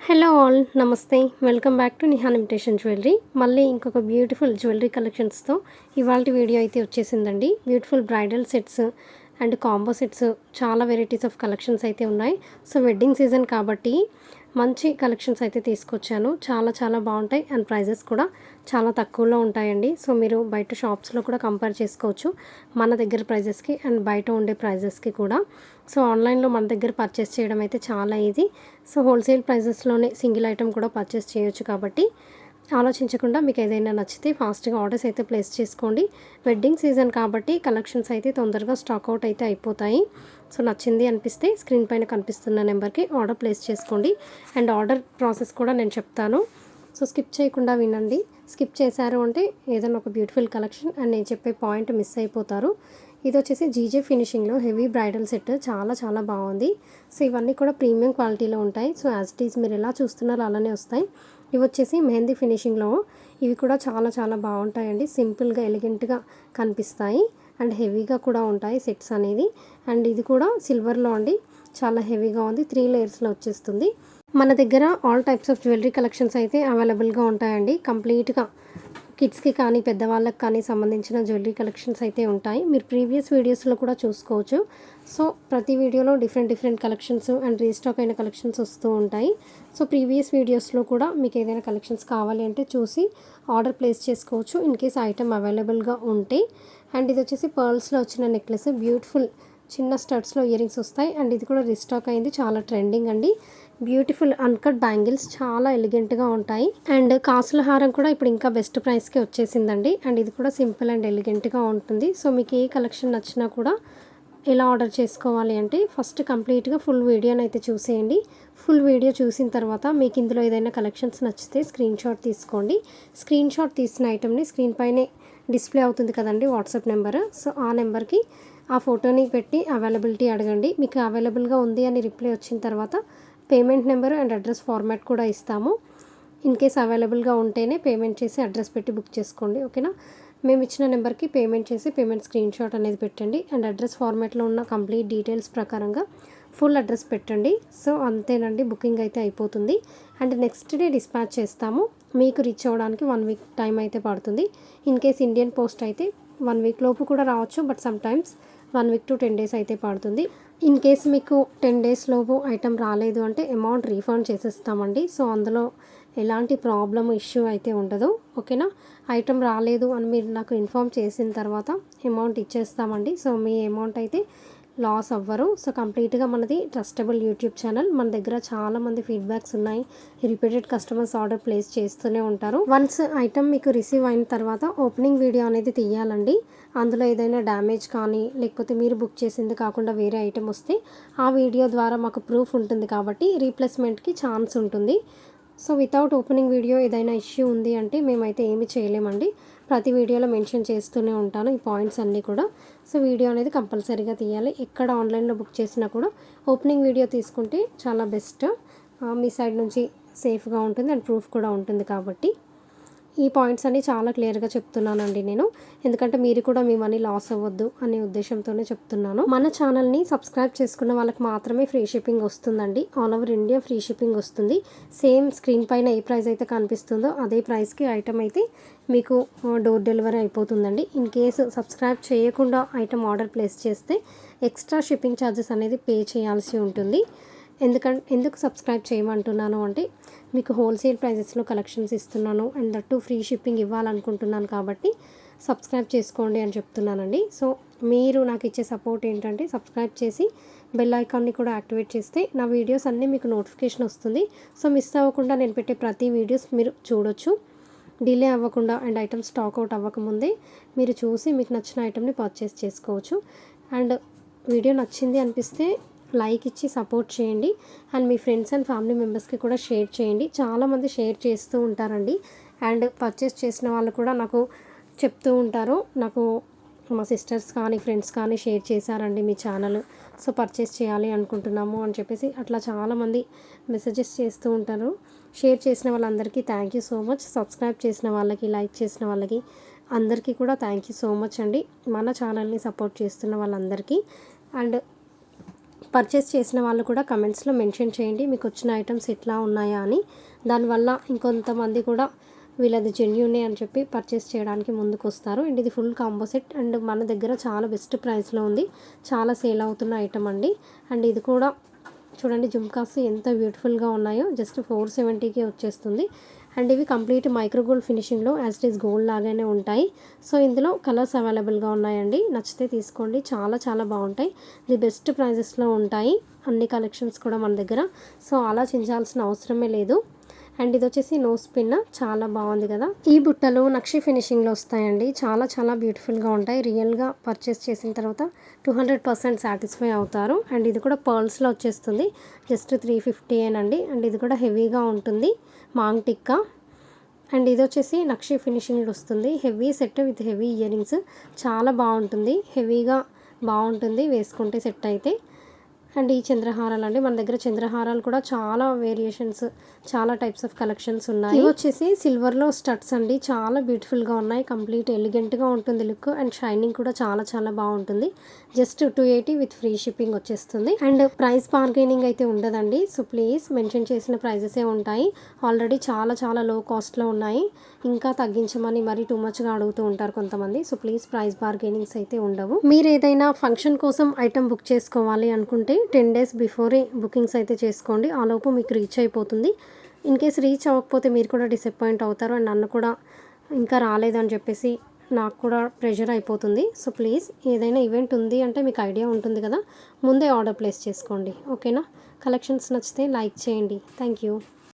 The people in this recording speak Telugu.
Hello all namaste welcome back to Nihan imitation jewellery. మళ్ళీ ఇంకొక బ్యూటిఫుల్ జ్యువెలరీ కలెక్షన్స్తో ఇవాళ వీడియో అయితే వచ్చేసిందండి. Beautiful bridal sets and combo sets చాలా వెరైటీస్ ఆఫ్ కలెక్షన్స్ అయితే ఉన్నాయి. సో వెడ్డింగ్ సీజన్ కాబట్టి మంచి కలెక్షన్స్ అయితే తీసుకొచ్చాను. చాలా చాలా బాగుంటాయి అండ్ ప్రైజెస్ కూడా చాలా తక్కువలో ఉంటాయండి. సో మీరు బయట షాప్స్లో కూడా కంపేర్ చేసుకోవచ్చు మన దగ్గర ప్రైజెస్కి అండ్ బయట ఉండే ప్రైజెస్కి కూడా. సో ఆన్లైన్లో మన దగ్గర పర్చేస్ చేయడం అయితే చాలా ఈజీ. సో హోల్సేల్ ప్రైజెస్లోనే సింగిల్ ఐటమ్ కూడా పర్చేస్ చేయొచ్చు కాబట్టి ఆలోచించకుండా మీకు ఏదైనా నచ్చితే ఫాస్ట్గా ఆర్డర్స్ అయితే ప్లేస్ చేసుకోండి. వెడ్డింగ్ సీజన్ కాబట్టి కలెక్షన్స్ అయితే తొందరగా స్టాక్ అవుట్ అయితే అయిపోతాయి. సో నచ్చింది అనిపిస్తే స్క్రీన్ పైన కనిపిస్తున్న నెంబర్కి ఆర్డర్ ప్లేస్ చేసుకోండి. అండ్ ఆర్డర్ ప్రాసెస్ కూడా నేను చెప్తాను. సో స్కిప్ చేయకుండా వినండి. స్కిప్ చేశారు అంటే ఏదైనా ఒక బ్యూటిఫుల్ కలెక్షన్ అండ్ నేను చెప్పే పాయింట్ మిస్ అయిపోతారు. ఇది వచ్చేసి జీజే ఫినిషింగ్లో హెవీ బ్రైడల్ సెట్ చాలా చాలా బాగుంది. సో ఇవన్నీ కూడా ప్రీమియం క్వాలిటీలో ఉంటాయి. సో యాజ్ ఇట్ ఈజ్ మీరు ఎలా చూస్తున్నారో అలానే వస్తాయి. ఇవి వచ్చేసి మెహందీ ఫినిషింగ్లో ఇవి కూడా చాలా చాలా బాగుంటాయండి. సింపుల్గా ఎలిగెంట్గా కనిపిస్తాయి అండ్ హెవీగా కూడా ఉంటాయి సెట్స్ అనేది. అండ్ ఇది కూడా సిల్వర్లో అండి, చాలా హెవీగా ఉంది. 3 లేయర్స్లో వచ్చేస్తుంది. మన దగ్గర all types of jewellery collections అయితే అవైలబుల్గా ఉంటాయండి. కంప్లీట్గా కిడ్స్కి కానీ పెద్దవాళ్ళకి కానీ సంబంధించిన జ్యువెలరీ కలెక్షన్స్ అయితే ఉంటాయి. మీరు ప్రీవియస్ వీడియోస్లో కూడా చూసుకోవచ్చు. సో ప్రతి వీడియోలో డిఫరెంట్ కలెక్షన్స్ అండ్ రీస్టాక్ అయిన కలెక్షన్స్ వస్తూ ఉంటాయి. సో ప్రీవియస్ వీడియోస్లో కూడా మీకు ఏదైనా కలెక్షన్స్ కావాలి అంటే చూసి ఆర్డర్ ప్లేస్ చేసుకోవచ్చు ఇన్ కేస్ ఐటమ్ అవైలబుల్గా ఉంటే. అండ్ ఇది వచ్చేసి పర్ల్స్లో వచ్చిన నెక్లెస్, బ్యూటిఫుల్ చిన్న స్టడ్స్లో ఇయర్ రింగ్స్ వస్తాయి. అండ్ ఇది కూడా రీస్టాక్ అయింది, చాలా ట్రెండింగ్ అండి. బ్యూటిఫుల్ అన్కట్ బ్యాంగిల్స్ చాలా ఎలిగెంట్గా ఉంటాయి. అండ్ కాసుల హారం కూడా ఇప్పుడు ఇంకా బెస్ట్ ప్రైస్కి వచ్చేసిందండి. అండ్ ఇది కూడా సింపుల్ అండ్ ఎలిగెంట్గా ఉంటుంది. సో మీకు ఏ కలెక్షన్ నచ్చినా కూడా ఎలా ఆర్డర్ చేసుకోవాలి అంటే ఫస్ట్ కంప్లీట్గా ఫుల్ వీడియోని అయితే చూసేయండి. ఫుల్ వీడియో చూసిన తర్వాత మీకు ఇందులో ఏదైనా కలెక్షన్స్ నచ్చితే స్క్రీన్ షాట్ తీసుకోండి. స్క్రీన్ షాట్ తీసిన ఐటమ్ని స్క్రీన్ పైనే డిస్ప్లే అవుతుంది కదండి వాట్సాప్ నెంబర్. సో ఆ నెంబర్కి ఆ ఫోటోని పెట్టి అవైలబిలిటీ అడగండి. మీకు అవైలబుల్గా ఉంది అని రిప్లై వచ్చిన తర్వాత payment number and address format కూడా ఇస్తాము. ఇన్ కేస్ అవైలబుల్గా ఉంటేనే పేమెంట్ చేసి అడ్రస్ పెట్టి బుక్ చేసుకోండి, ఓకేనా. మేము ఇచ్చిన నెంబర్కి పేమెంట్ చేసి పేమెంట్ స్క్రీన్ షాట్ అనేది పెట్టండి. అండ్ అడ్రస్ ఫార్మాట్లో ఉన్న కంప్లీట్ డీటెయిల్స్ ప్రకారంగా ఫుల్ అడ్రస్ పెట్టండి. సో అంతేనండి, బుకింగ్ అయితే అయిపోతుంది. అండ్ నెక్స్ట్ డే డిస్పాచ్ చేస్తాము. మీకు రీచ్ అవ్వడానికి 1 వీక్ టైం అయితే పడుతుంది. ఇన్ కేస్ ఇండియన్ పోస్ట్ అయితే 1 వీక్ లోపు కూడా రావచ్చు, but some times 1 week to 10 days అయితే పడుతుంది. ఇన్ కేస్ మీకు 10 డేస్ లోపు ఐటమ్ రాలేదు అంటే అమౌంట్ రీఫండ్ చేసేస్తామండి. సో అందులో ఎలాంటి ప్రాబ్లమ్ ఇష్యూ అయితే ఉండదు, ఓకేనా. ఐటమ్ రాలేదు అని మీరు నాకు ఇన్ఫామ్ చేసిన తర్వాత అమౌంట్ ఇచ్చేస్తామండి. సో మీ అమౌంట్ అయితే లాస్ అవ్వరు. సో కంప్లీట్గా మనది ట్రస్టబుల్ యూట్యూబ్ ఛానల్. మన దగ్గర చాలామంది ఫీడ్బ్యాక్స్ ఉన్నాయి. రిపీటెడ్ కస్టమర్స్ ఆర్డర్ ప్లేస్ చేస్తూనే ఉంటారు. వన్స్ ఐటమ్ మీకు రిసీవ్ అయిన తర్వాత ఓపెనింగ్ వీడియో అనేది తీయాలండి. అందులో ఏదైనా డ్యామేజ్ కానీ లేకపోతే మీరు బుక్ చేసింది కాకుండా వేరే ఐటమ్ వస్తే ఆ వీడియో ద్వారా మాకు ప్రూఫ్ ఉంటుంది కాబట్టి రీప్లేస్మెంట్కి ఛాన్స్ ఉంటుంది. సో వితౌట్ ఓపెనింగ్ వీడియో ఏదైనా ఇష్యూ ఉంది అంటే మేమైతే ఏమీ చేయలేమండి. ప్రతి వీడియోలో మెన్షన్ చేస్తూనే ఉంటాను ఈ పాయింట్స్ అన్నీ కూడా. సో వీడియో అనేది కంపల్సరీగా తీయాలి. ఎక్కడ ఆన్లైన్లో బుక్ చేసినా కూడా ఓపెనింగ్ వీడియో తీసుకుంటే చాలా బెస్ట్. మీ సైడ్ నుంచి సేఫ్గా ఉంటుంది అండ్ ప్రూఫ్ కూడా ఉంటుంది కాబట్టి ఈ పాయింట్స్ అన్నీ చాలా క్లియర్గా చెప్తున్నానండి నేను. ఎందుకంటే మీరు కూడా మీ మనీ లాస్ అవ్వద్దు అనే ఉద్దేశంతోనే చెప్తున్నాను. మన ఛానల్ని సబ్స్క్రైబ్ చేసుకున్న వాళ్ళకి మాత్రమే ఫ్రీ షిప్పింగ్ వస్తుందండి. All over India free shipping వస్తుంది. సేమ్ స్క్రీన్ పైన ఏ ప్రైస్ అయితే కనిపిస్తుందో అదే ప్రైస్కి ఐటమ్ అయితే మీకు డోర్ డెలివరీ అయిపోతుందండి. ఇన్ కేసు సబ్స్క్రైబ్ చేయకుండా ఐటమ్ ఆర్డర్ ప్లేస్ చేస్తే ఎక్స్ట్రా షిప్పింగ్ ఛార్జెస్ అనేది పే చేయాల్సి ఉంటుంది. ఎందుకు సబ్స్క్రైబ్ చేయమంటున్నాను అంటే మీకు హోల్సేల్ ప్రైజెస్లో కలెక్షన్స్ ఇస్తున్నాను అండ్ దట్టు ఫ్రీ షిప్పింగ్ ఇవ్వాలనుకుంటున్నాను కాబట్టి సబ్స్క్రైబ్ చేసుకోండి అని చెప్తున్నానండి. సో మీరు నాకు ఇచ్చే సపోర్ట్ ఏంటంటే సబ్స్క్రైబ్ చేసి బెల్ ఐకాన్ని కూడా యాక్టివేట్ చేస్తే నా వీడియోస్ అన్నీ మీకు నోటిఫికేషన్ వస్తుంది. సో మిస్ అవ్వకుండా నేను పెట్టే ప్రతి వీడియోస్ మీరు చూడొచ్చు. డిలే అవ్వకుండా అండ్ ఐటమ్ స్టాక్ అవుట్ అవ్వకముందే మీరు చూసి మీకు నచ్చిన ఐటమ్ని పర్చేస్ చేసుకోవచ్చు. అండ్ వీడియో నచ్చింది అనిపిస్తే లైక్ ఇచ్చి సపోర్ట్ చేయండి. And me friends and family మెంబర్స్కి కూడా షేర్ చేయండి. చాలామంది షేర్ చేస్తూ ఉంటారండి. అండ్ పర్చేస్ చేసిన వాళ్ళు కూడా నాకు చెప్తూ ఉంటారు, నాకు మా సిస్టర్స్ కానీ ఫ్రెండ్స్ కానీ షేర్ చేశారండి మీ ఛానల్, సో పర్చేస్ చేయాలి అనుకుంటున్నాము అని చెప్పేసి అట్లా చాలామంది మెసేజెస్ చేస్తూ ఉంటారు. షేర్ చేసిన వాళ్ళందరికీ thank you so much. Subscribe చేసిన వాళ్ళకి, లైక్ చేసిన వాళ్ళకి అందరికీ కూడా థ్యాంక్ యూ సో మచ్ అండి. మన ఛానల్ని సపోర్ట్ చేస్తున్న వాళ్ళందరికీ. అండ్ పర్చేస్ చేసిన వాళ్ళు కూడా కమెంట్స్లో మెన్షన్ చేయండి మీకు వచ్చిన ఐటమ్స్ ఎట్లా ఉన్నాయా అని. దానివల్ల ఇంకొంతమంది కూడా వీళ్ళది జెన్యూనే అని చెప్పి పర్చేస్ చేయడానికి ముందుకు వస్తారు. అండ్ ఇది ఫుల్ కాంబో సెట్ అండ్ మన దగ్గర చాలా బెస్ట్ ప్రైస్లో ఉంది. చాలా సేల్ అవుతున్న ఐటమ్ అండి. అండ్ ఇది కూడా చూడండి జుమ్కాస్ ఎంత బ్యూటిఫుల్గా ఉన్నాయో. జస్ట్ 470కే వచ్చేస్తుంది. అండ్ ఇవి కంప్లీట్ మైక్రో గోల్డ్ ఫినిషింగ్లో యాజ్ ఇట్ ఈస్ గోల్డ్ లాగానే ఉంటాయి. సో ఇందులో కలర్స్ అవైలబుల్గా ఉన్నాయండి. నచ్చితే తీసుకోండి. చాలా చాలా బాగుంటాయి. ది బెస్ట్ ప్రైజెస్లో ఉంటాయి అన్ని కలెక్షన్స్ కూడా మన దగ్గర. సో ఆలోచించాల్సిన అవసరమే లేదు. అండ్ ఇది వచ్చేసి నోస్ పిన్, చాలా బాగుంది కదా. ఈ బుట్టలు నక్షి ఫినిషింగ్లో వస్తాయండి. చాలా చాలా బ్యూటిఫుల్గా ఉంటాయి. రియల్గా పర్చేస్ చేసిన తర్వాత 200% సాటిస్ఫై అవుతారు. అండ్ ఇది కూడా పర్ల్స్లో వచ్చేస్తుంది. జస్ట్ 350 అండి. అండ్ ఇది కూడా హెవీగా ఉంటుంది, మాంగ్ టిక్కా. అండ్ ఇది వచ్చేసి నక్షి ఫినిషింగ్ వస్తుంది. Heavy set with heavy ear rings. చాలా బాగుంటుంది, హెవీగా బాగుంటుంది వేసుకుంటే సెట్ అయితే. అండ్ ఈ చంద్రహారాలు అండి, మన దగ్గర చంద్రహారాలు కూడా చాలా వేరియేషన్స్, చాలా టైప్స్ ఆఫ్ కలెక్షన్స్ ఉన్నాయి. ఇవి వచ్చేసి సిల్వర్లో స్టడ్స్ అండి. చాలా బ్యూటిఫుల్గా ఉన్నాయి. కంప్లీట్ ఎలిగెంట్గా ఉంటుంది లుక్. అండ్ షైనింగ్ కూడా చాలా చాలా బాగుంటుంది. జస్ట్ 280 విత్ ఫ్రీ షిప్పింగ్ వచ్చేస్తుంది. అండ్ ప్రైస్ బార్గెనింగ్ అయితే ఉండదండి. సో ప్లీజ్ మెన్షన్ చేసిన ప్రైజెసే ఉంటాయి. ఆల్రెడీ చాలా చాలా లో కాస్ట్లో ఉన్నాయి. ఇంకా తగ్గించమని మరీ టూ మచ్గా అడుగుతూ ఉంటారు కొంతమంది. సో ప్లీజ్ ప్రైస్ బార్గెనింగ్స్ అయితే ఉండవు. మీరు ఏదైనా ఫంక్షన్ కోసం ఐటమ్ బుక్ చేసుకోవాలి అనుకుంటే 10 days బిఫోరే బుకింగ్స్ అయితే చేసుకోండి. ఆ లోపు మీకు రీచ్ అయిపోతుంది. ఇన్ కేస్ రీచ్ అవ్వకపోతే మీరు కూడా డిసప్పాయింట్ అవుతారు. అండ్ నన్ను కూడా ఇంకా రాలేదని చెప్పేసి నాకు కూడా ప్రెషర్ అయిపోతుంది. సో ప్లీజ్ ఏదైనా ఈవెంట్ ఉంది అంటే మీకు ఐడియా ఉంటుంది కదా, ముందే ఆర్డర్ ప్లేస్ చేసుకోండి. ఓకేనా. కలెక్షన్స్ నచ్చితే లైక్ చేయండి. Thank you.